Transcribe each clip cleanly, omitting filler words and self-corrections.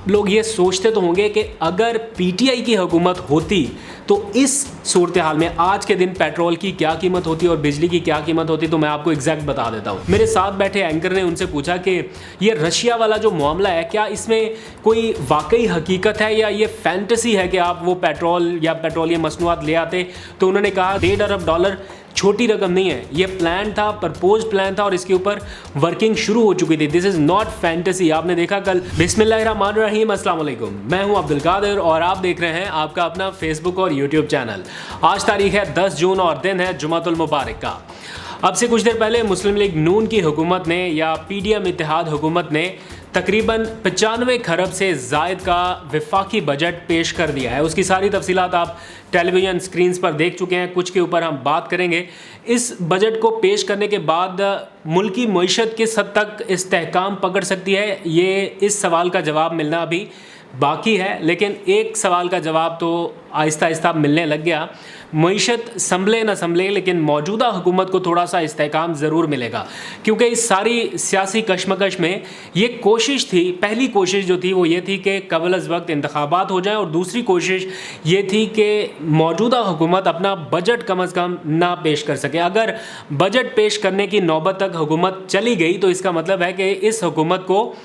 लोग ये सोचते तो होंगे कि अगर पीटीआई की हुकूमत होती तो इस सूरत हाल में आज के दिन पेट्रोल की क्या कीमत होती और बिजली की क्या कीमत होती। तो मैं आपको एग्जैक्ट बता देता हूँ। मेरे साथ बैठे एंकर ने उनसे पूछा कि ये रशिया वाला जो मामला है, क्या इसमें कोई वाकई हकीकत है या ये फैंटेसी है कि आप वो पेट्रोल या पेट्रोलियम मसनूआत ले आते। तो उन्होंने कहा $1.5 अरब छोटी रकम नहीं है, ये प्लान था, प्रपोज प्लान था और इसके ऊपर वर्किंग शुरू हो चुकी थी। This is not fantasy. आपने देखा कल। बिस्मिल्लाहिर्रहमानिर्रहीम, अस्सलाम वालेकुम। मैं हूं अब्दुल कादिर और आप देख रहे हैं आपका अपना फेसबुक और यूट्यूब चैनल। आज तारीख है 10 जून और दिन है जुमातुल मुबारक का। अब से कुछ देर पहले मुस्लिम लीग नून की हुकूमत ने या पीडीएम इत्तेहाद हुकूमत ने तकरीबन 95 खरब से ज़ायद का वफाकी बजट पेश कर दिया है। उसकी सारी तफसीलात आप टेलीविज़न स्क्रीन्स पर देख चुके हैं, कुछ के ऊपर हम बात करेंगे। इस बजट को पेश करने के बाद मुल्क की मईशत किस हद तक इस्तेहकाम पकड़ सकती है, ये इस सवाल का जवाब मिलना अभी बाकी है। लेकिन एक सवाल का जवाब तो आहिस्ता आहिस्ता मिलने लग गया। मईशत संभले न संभले, लेकिन मौजूदा हुकूमत को थोड़ा सा इस्तेहकाम ज़रूर मिलेगा, क्योंकि इस सारी सियासी कशमकश में ये कोशिश थी, पहली कोशिश जो थी वो ये थी कि कबल अज़ वक्त इंतखाबात हो जाएं, और दूसरी कोशिश ये थी कि मौजूदा हुकूमत अपना बजट कम अज़ कम ना पेश कर सके। अगर बजट पेश करने की नौबत तक हुकूमत चली गई तो इसका मतलब है कि इस हुकूमत को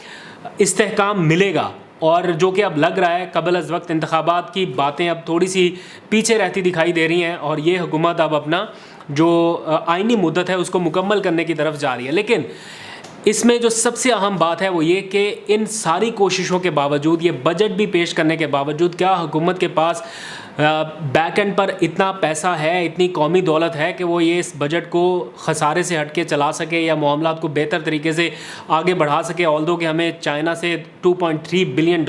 इस्तेहकाम मिलेगा, और जो कि अब लग रहा है कबल अज़ वक्त इंतखाबात की बातें अब थोड़ी सी पीछे रहती दिखाई दे रही हैं और ये हुकूमत अब अपना जो आइनी मुद्दत है उसको मुकम्मल करने की तरफ जा रही है। लेकिन इसमें जो सबसे अहम बात है वो ये कि इन सारी कोशिशों के बावजूद, ये बजट भी पेश करने के बावजूद, क्या हुकूमत के पास बैक एंड पर इतना पैसा है, इतनी कौमी दौलत है कि वो ये इस बजट को खसारे से हट के चला सके या मामलात को बेहतर तरीके से आगे बढ़ा सके। ऑल्दो कि हमें चाइना से $2.3 बिलियन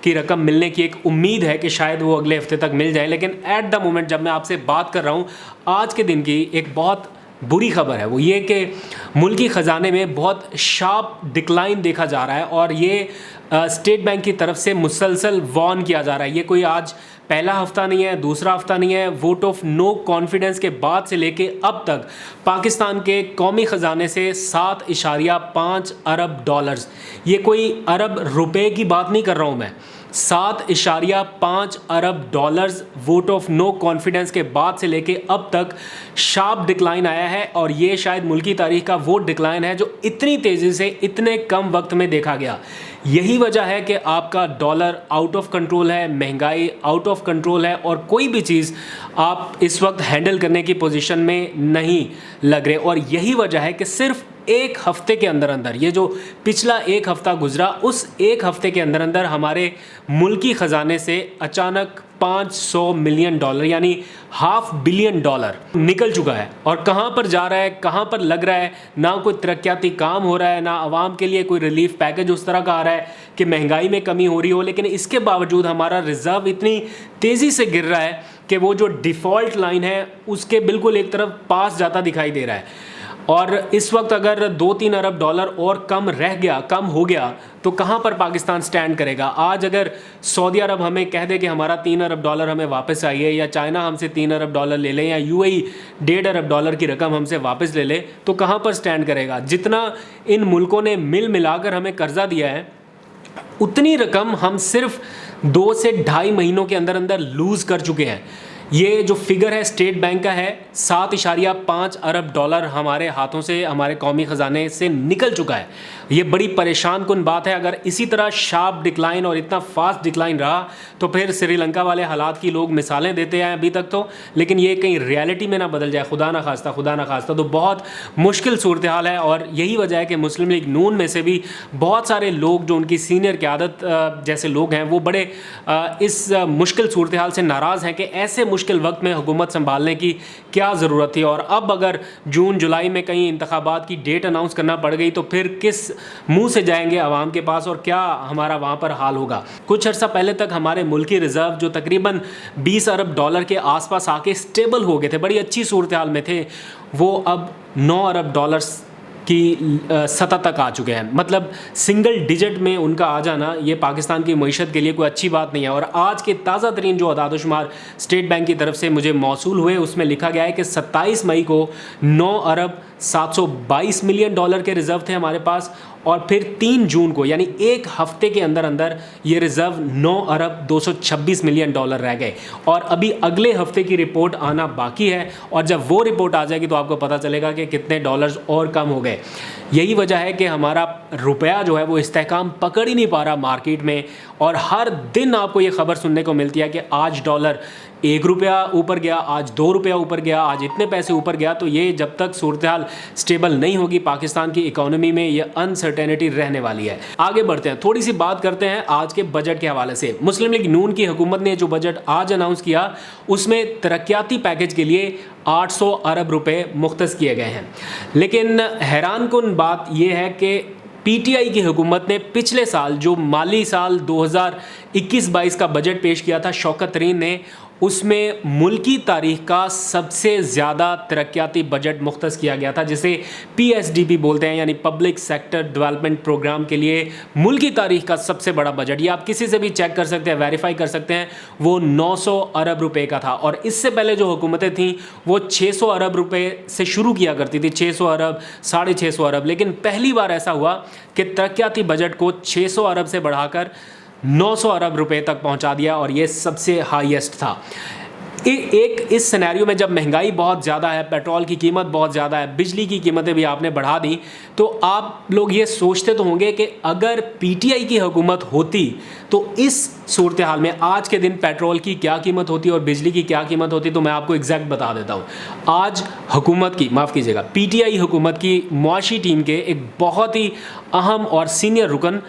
की रकम मिलने की एक उम्मीद है कि शायद वो अगले हफ्ते तक मिल जाए। लेकिन एट द मोमेंट जब मैं आपसे बात कर रहा हूँ, आज के दिन की एक बहुत बुरी खबर है वो ये कि मुल्की ख़जाने में बहुत शार्प डिक्लाइन देखा जा रहा है, और ये स्टेट बैंक की तरफ से मुसलसल वार्न किया जा रहा है। ये कोई आज पहला हफ्ता नहीं है, दूसरा हफ्ता नहीं है। वोट ऑफ नो कॉन्फिडेंस के बाद से लेके अब तक पाकिस्तान के कौमी ख़जाने से $7.5 अरब, ये कोई अरब रुपए की बात नहीं कर रहा हूँ मैं, $7.5 अरब वोट ऑफ नो कॉन्फिडेंस के बाद से लेके अब तक शार्प डिक्लाइन आया है। और ये शायद मुल्की तारीख का वो डिक्लाइन है जो इतनी तेज़ी से इतने कम वक्त में देखा गया। यही वजह है कि आपका डॉलर आउट ऑफ कंट्रोल है, महंगाई आउट ऑफ कंट्रोल है, और कोई भी चीज़ आप इस वक्त हैंडल करने की पोजीशन में नहीं लग रहे। और यही वजह है कि सिर्फ एक हफ्ते के अंदर अंदर, ये जो पिछला एक हफ्ता गुजरा, उस एक हफ्ते के अंदर अंदर हमारे मुल्की ख़जाने से अचानक $500 मिलियन यानी $500 बिलियन निकल चुका है। और कहाँ पर जा रहा है, कहाँ पर लग रहा है, ना कोई तरक्याती काम हो रहा है, ना आवाम के लिए कोई रिलीफ पैकेज उस तरह का आ रहा है कि महंगाई में कमी हो रही हो। लेकिन इसके बावजूद हमारा रिज़र्व इतनी तेज़ी से गिर रहा है कि वो जो डिफ़ॉल्ट लाइन है उसके बिल्कुल एक तरफ पास जाता दिखाई दे रहा है। और इस वक्त अगर $2-3 अरब और कम हो गया तो कहाँ पर पाकिस्तान स्टैंड करेगा। आज अगर सऊदी अरब हमें कह दे कि हमारा $3 अरब हमें वापस आइए, या चाइना हमसे $3 अरब ले लें, या यूएई $1.5 अरब की रकम हमसे वापस ले ले, तो कहाँ पर स्टैंड करेगा। जितना इन मुल्कों ने मिलाकर हमें कर्जा दिया है, उतनी रकम हम सिर्फ 2 से ढाई महीनों के अंदर अंदर लूज़ कर चुके हैं। ये जो फिगर है स्टेट बैंक का है, $7.5 अरब हमारे हाथों से, हमारे कौमी ख़जाने से निकल चुका है। ये बड़ी परेशान कुन बात है। अगर इसी तरह शार्प डिक्लाइन और इतना फास्ट डिक्लाइन रहा तो फिर श्रीलंका वाले हालात की लोग मिसालें देते हैं अभी तक तो, लेकिन ये कहीं रियलिटी में ना बदल जाए, खुदा ना खास्ता, तो बहुत मुश्किल सूरत हाल है। और यही वजह है कि मुस्लिम लीग नून में से भी बहुत सारे लोग जो उनकी सीनियर क़यादत जैसे लोग हैं, वो बड़े इस मुश्किल सूरत हाल से नाराज़ हैं कि ऐसे मुश्किल वक्त में हुकूमत संभालने की क्या ज़रूरत थी। और अब अगर जून जुलाई में कहीं इंतखाबात की डेट अनाउंस करना पड़ गई तो फिर किस मुंह से जाएंगे आवाम के पास, और क्या हमारा वहाँ पर हाल होगा। कुछ अर्सा पहले तक हमारे मुल्की रिज़र्व जो तकरीबन $20 अरब के आसपास आके स्टेबल हो गए थे, बड़ी अच्छी सूरत हाल में थे, वो अब $9 अरब की सतह तक आ चुके हैं। मतलब सिंगल डिजिट में उनका आ जाना ये पाकिस्तान की मईशत के लिए कोई अच्छी बात नहीं है। और आज के ताज़ा तरीन जो अदाद-ओ-शुमार स्टेट बैंक की तरफ से मुझे मौसूल हुए, उसमें लिखा गया है कि 27 मई को $9 अरब 722 मिलियन के रिज़र्व थे हमारे पास, और फिर 3 जून को यानी एक हफ्ते के अंदर अंदर ये रिजर्व 9 अरब 226 मिलियन डॉलर रह गए। और अभी अगले हफ्ते की रिपोर्ट आना बाकी है और जब वो रिपोर्ट आ जाएगी तो आपको पता चलेगा कि कितने डॉलर्स और कम हो गए। यही वजह है कि हमारा रुपया जो है वो इस्तेहकाम पकड़ ही नहीं पा रहा मार्केट में और हर दिन आपको ये खबर सुनने को मिलती है कि आज डॉलर 1 रुपया ऊपर गया, आज 2 रुपया ऊपर गया, आज इतने पैसे ऊपर गया। तो ये जब तक सूरत हाल स्टेबल नहीं होगी पाकिस्तान की इकोनॉमी में, ये अनसर्टेनिटी रहने वाली है। आगे बढ़ते हैं, थोड़ी सी बात करते हैं आज के बजट के हवाले से। मुस्लिम लीग नून की हुकूमत ने जो बजट आज अनाउंस किया उसमें तरक्याती पैकेज के लिए 800 अरब रुपए मुख्तस किए गए हैं। लेकिन हैरानकुन बात यह है कि पीटीआई की हुकूमत ने पिछले साल जो माली साल 2021-22 का बजट पेश किया था शौकत तरीन ने, उसमें मुल्की तारीख का सबसे ज़्यादा तरक्याती बजट मुख्तस किया गया था जिसे PSDP बोलते हैं, यानी पब्लिक सेक्टर डेवलपमेंट प्रोग्राम के लिए मुल्की तारीख का सबसे बड़ा बजट। ये आप किसी से भी चेक कर सकते हैं, वेरीफाई कर सकते हैं। वो 900 अरब रुपए का था और इससे पहले जो हुकूमतें थीं वो 600 अरब रुपए से शुरू किया करती थी, 600 अरब, 650 अरब। लेकिन पहली बार ऐसा हुआ कि तरक्याती बजट को 600 अरब से बढ़ाकर 900 अरब रुपए तक पहुंचा दिया और ये सबसे हाईएस्ट था। एक इस सिनेरियो में जब महंगाई बहुत ज़्यादा है, पेट्रोल की कीमत बहुत ज़्यादा है, बिजली की कीमतें भी आपने बढ़ा दी, तो आप लोग ये सोचते तो होंगे कि अगर पीटीआई की हुकूमत होती तो इस सूरत हाल में आज के दिन पेट्रोल की क्या कीमत होती और बिजली की क्या कीमत होती। तो मैं आपको एग्जैक्ट बता देता हूँ। आज हुकूमत की, माफ़ कीजिएगा, पीटीआई हुकूमत की मुआशी टीम के एक बहुत ही अहम और सीनियर रुकन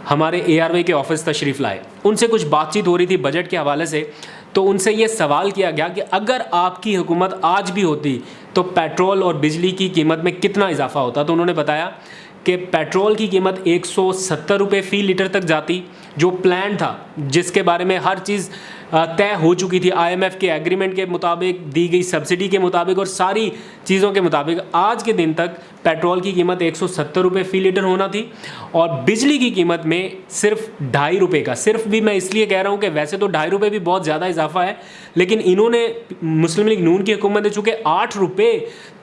हमारे ARY के ऑफिस तशरीफ़ लाए। उनसे कुछ बातचीत हो रही थी बजट के हवाले से, तो उनसे ये सवाल किया गया कि अगर आपकी हुकूमत आज भी होती तो पेट्रोल और बिजली की कीमत में कितना इजाफा होता। तो उन्होंने बताया कि पेट्रोल की कीमत 170 रुपये फ़ी लीटर तक जाती, जो प्लान था, जिसके बारे में हर चीज़ तय हो चुकी थी IMF के एग्रीमेंट के मुताबिक, दी गई सब्सिडी के मुताबिक और सारी चीज़ों के मुताबिक। आज के दिन तक पेट्रोल की कीमत 170 रुपये फ़ी लीटर होना थी और बिजली की कीमत में सिर्फ 2.5 रुपये का, सिर्फ भी मैं इसलिए कह रहा हूँ कि वैसे तो 2.5 रुपये भी बहुत ज़्यादा इजाफा है, लेकिन इन्होंने, मुस्लिम लीग नून की हुकूमत ने चूँकि 8 रुपये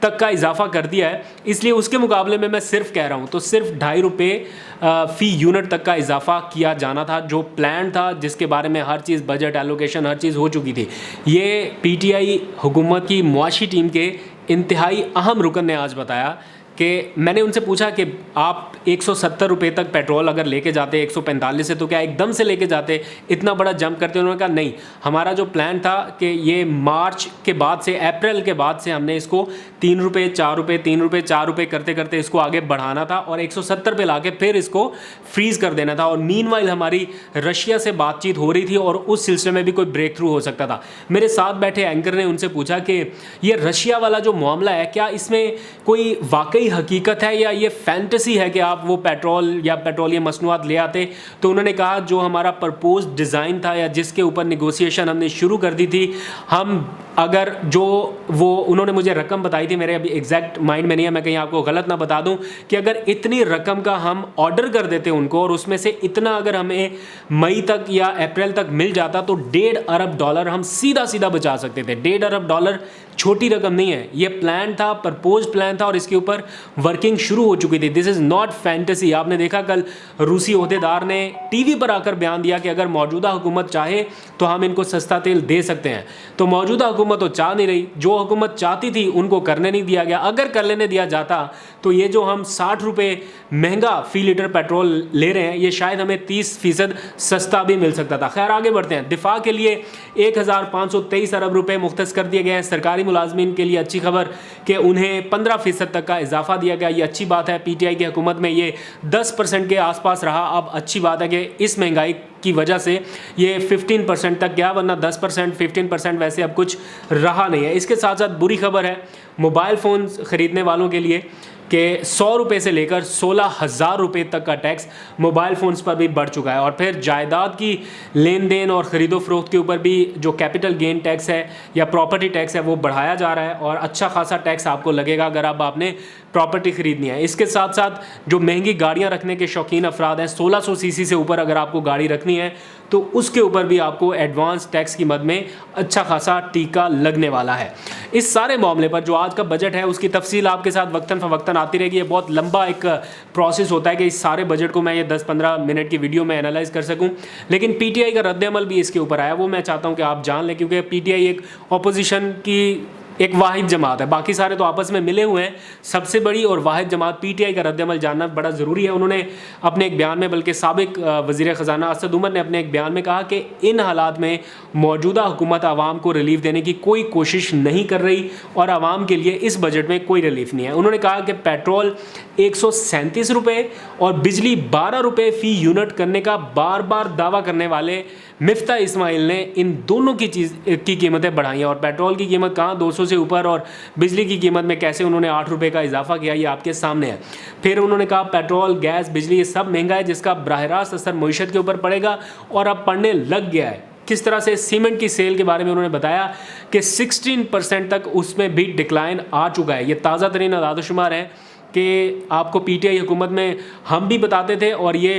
तक का इजाफा कर दिया है, इसलिए उसके मुकाबले में मैं सिर्फ कह रहा हूँ, तो सिर्फ 2.5 रुपये फ़ी यूनिट तक का इजाफा किया जाना था, जो प्लान था, जिसके बारे में हर चीज़, बजट एलोकेशन, हर चीज़ हो चुकी थी। ये पीटीआई हुकूमत की मुआशी टीम के इंतहाई अहम रुकन ने आज बताया कि मैंने उनसे पूछा कि आप 170 रुपये तक पेट्रोल अगर लेके जाते 145 से, तो क्या एकदम से लेके जाते, इतना बड़ा जंप करते? उन्होंने कहा नहीं, हमारा जो प्लान था कि ये मार्च के बाद से, अप्रैल के बाद से हमने इसको 3 रुपये 4 रुपये 3 रुपये 4 रुपये करते करते इसको आगे बढ़ाना था और 170 पे लाके फिर इसको फ्रीज़ कर देना था। और मीनवाइल हमारी रशिया से बातचीत हो रही थी और उस सिलसिले में भी कोई ब्रेक थ्रू हो सकता था। मेरे साथ बैठे एंकर ने उनसे पूछा कि ये रशिया वाला जो मामला है, क्या इसमें कोई वाकई हकीकत है या ये फैंटेसी है कि आप वो पेट्रोल या पेट्रोलियम मसनूआत ले आते? तो उन्होंने कहा जो हमारा प्रपोज डिज़ाइन था या जिसके ऊपर नेगोशिएशन हमने शुरू कर दी थी, हम अगर जो वो, उन्होंने मुझे रकम बताई थी, मेरे अभी एग्जैक्ट माइंड में नहीं है, मैं कहीं आपको गलत ना बता दूं, कि अगर इतनी रकम का हम ऑर्डर कर देते उनको और उसमें से इतना अगर हमें मई तक या अप्रैल तक मिल जाता तो 1.5 अरब डॉलर हम सीधा सीधा बचा सकते थे। 1.5 अरब डॉलर छोटी रकम नहीं है, ये प्लान था, प्रपोज प्लान था और इसके ऊपर वर्किंग शुरू हो चुकी थी। This is not fantasy. आपने देखा कल रूसी ओहदेदार ने टीवी पर आकर बयान दिया कि अगर मौजूदा हुकूमत चाहे तो हम इनको सस्ता तेल दे सकते हैं। तो मौजूदा हुकूमत तो चाह नहीं रही, जो हुकूमत चाहती थी उनको करने नहीं दिया गया। अगर कर लेने दिया जाता तो ये जो हम 60 रुपये महंगा फ़ी लीटर पेट्रोल ले रहे हैं, ये शायद हमें 30% सस्ता भी मिल सकता था। खैर, आगे बढ़ते हैं। दिफा के लिए 1523 अरब रुपये मुख्तस कर दिए गए हैं। सरकारी मुलाजमीन के लिए अच्छी खबर कि उन्हें 15% तक का इजाफा दिया गया। ये अच्छी बात है। पीटीआई की हुकूमत में ये 10% के आसपास रहा। अब अच्छी बात है कि इस महंगाई की वजह से ये 15% तक गया, वरना 10% 15% वैसे अब कुछ रहा नहीं है। इसके साथ साथ बुरी खबर है मोबाइल फ़ोन ख़रीदने वालों के लिए कि 100 रुपये से लेकर 16,000 रुपये तक का टैक्स मोबाइल फ़ोन्स पर भी बढ़ चुका है। और फिर जायदाद की लेन देन और ख़रीदो फरोख्त के ऊपर भी जो कैपिटल गेन टैक्स है या प्रॉपर्टी टैक्स है वो बढ़ाया जा रहा है और अच्छा खासा टैक्स आपको लगेगा अगर अब आपने प्रॉपर्टी ख़रीदनी है। इसके साथ साथ जो महंगी गाड़ियाँ रखने के शौकीन अफराद हैं, 1600 सीसी से ऊपर अगर आपको गाड़ी रखनी है तो उसके ऊपर भी आपको एडवांस टैक्स की मद में अच्छा खासा टीका लगने वाला है। इस सारे मामले पर जो आज का बजट है उसकी तफसील आपके साथ वक्तन फ़वक्तन आती रहेगी। ये बहुत लंबा एक प्रोसेस होता है कि इस सारे बजट को मैं ये 10-15 मिनट की वीडियो में एनालाइज कर सकूं, लेकिन पीटीआई का रद्द-ए-अमल भी इसके ऊपर आया, वो मैं चाहता हूं कि आप जान लें, क्योंकि पीटीआई एक ऑपोजिशन की एक वाहिद जमात है, बाकी सारे तो आपस में मिले हुए हैं। सबसे बड़ी और वाहिद जमात पीटीआई का रद्द-ए-अमल जानना बड़ा ज़रूरी है। उन्होंने अपने एक बयान में, बल्कि साबिक वज़ीर ख़जाना असद उमर ने अपने एक बयान में कहा कि इन हालात में मौजूदा हुकूमत आवाम को रिलीफ देने की कोई कोशिश नहीं कर रही और आवाम के लिए इस बजट में कोई रिलीफ नहीं है। उन्होंने कहा कि पेट्रोल 137 रुपये और बिजली 12 रुपये फ़ी यूनिट करने का बार बार दावा करने वाले मिफ्ता इस्माइल ने इन दोनों की कीमतें बढ़ाई हैं। और पेट्रोल की कीमत कहाँ 200 से ऊपर, और बिजली की कीमत में कैसे उन्होंने 8 रुपये का इजाफा किया, ये आपके सामने है। फिर उन्होंने कहा पेट्रोल, गैस, बिजली ये सब महंगा है, जिसका बराह रास्त असर मईशत के ऊपर पड़ेगा और अब पड़ने लग गया है। किस तरह से सीमेंट की सेल के बारे में उन्होंने बताया कि 16% तक उसमें भी डिक्लाइन आ चुका है। ये ताज़ा तरीन आदादोशुमार हैं कि आपको पीटीआई हुकूमत में हम भी बताते थे और ये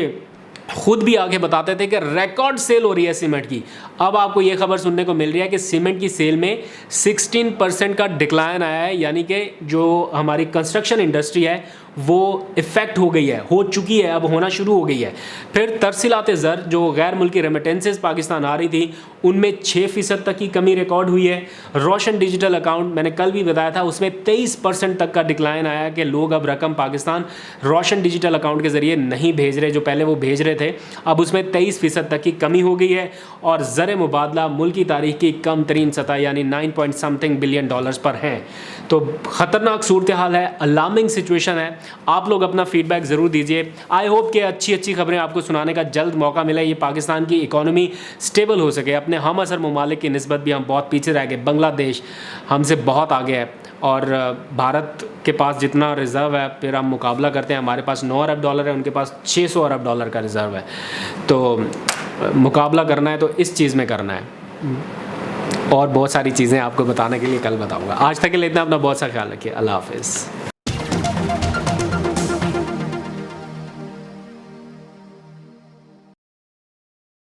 खुद भी आगे बताते थे कि रिकॉर्ड सेल हो रही है सीमेंट की। अब आपको ये खबर सुनने को मिल रही है कि सीमेंट की सेल में 16% का डिक्लाइन आया है, यानी कि जो हमारी कंस्ट्रक्शन इंडस्ट्री है वो इफ़ेक्ट हो गई है, हो चुकी है, अब होना शुरू हो गई है। फिर तरसीलात ज़र, जो गैर मुल्की रेमिटेंसेस पाकिस्तान आ रही थी, उनमें 6% तक की कमी रिकॉर्ड हुई है। रोशन डिजिटल अकाउंट, मैंने कल भी बताया था, उसमें 23% तक का डिक्लाइन आया कि लोग अब रकम पाकिस्तान रोशन डिजिटल अकाउंट के ज़रिए नहीं भेज रहे, जो पहले वो भेज रहे थे। अब उसमें 23% तक की कमी हो गई है। और ज़र मुबादला मुल्की तारीख की कम तरीन सतह यानी 9 बिलियन डॉलर्स पर हैं। तो ख़तरनाक सूरत हाल है, अलार्मिंग सिचुएशन है। आप लोग अपना फीडबैक ज़रूर दीजिए। आई होप कि अच्छी खबरें आपको सुनाने का जल्द मौका मिले, ये पाकिस्तान की इकॉनमी स्टेबल हो सके। अपने हम असर ममालिक की निस्बत भी हम बहुत पीछे रह गए। बांग्लादेश हमसे बहुत आगे है और भारत के पास जितना रिज़र्व है फिर हम मुकाबला करते हैं, हमारे पास 9 अरब डॉलर है, उनके पास 600 अरब डॉलर का रिज़र्व है। तो मुकाबला करना है तो इस चीज़ में करना है। और बहुत सारी चीज़ें आपको बताने के लिए कल बताऊँगा। आज तक के लिए इतना, अपना बहुत सा ख्याल रखिए। अल्लाह हाफ़िज़।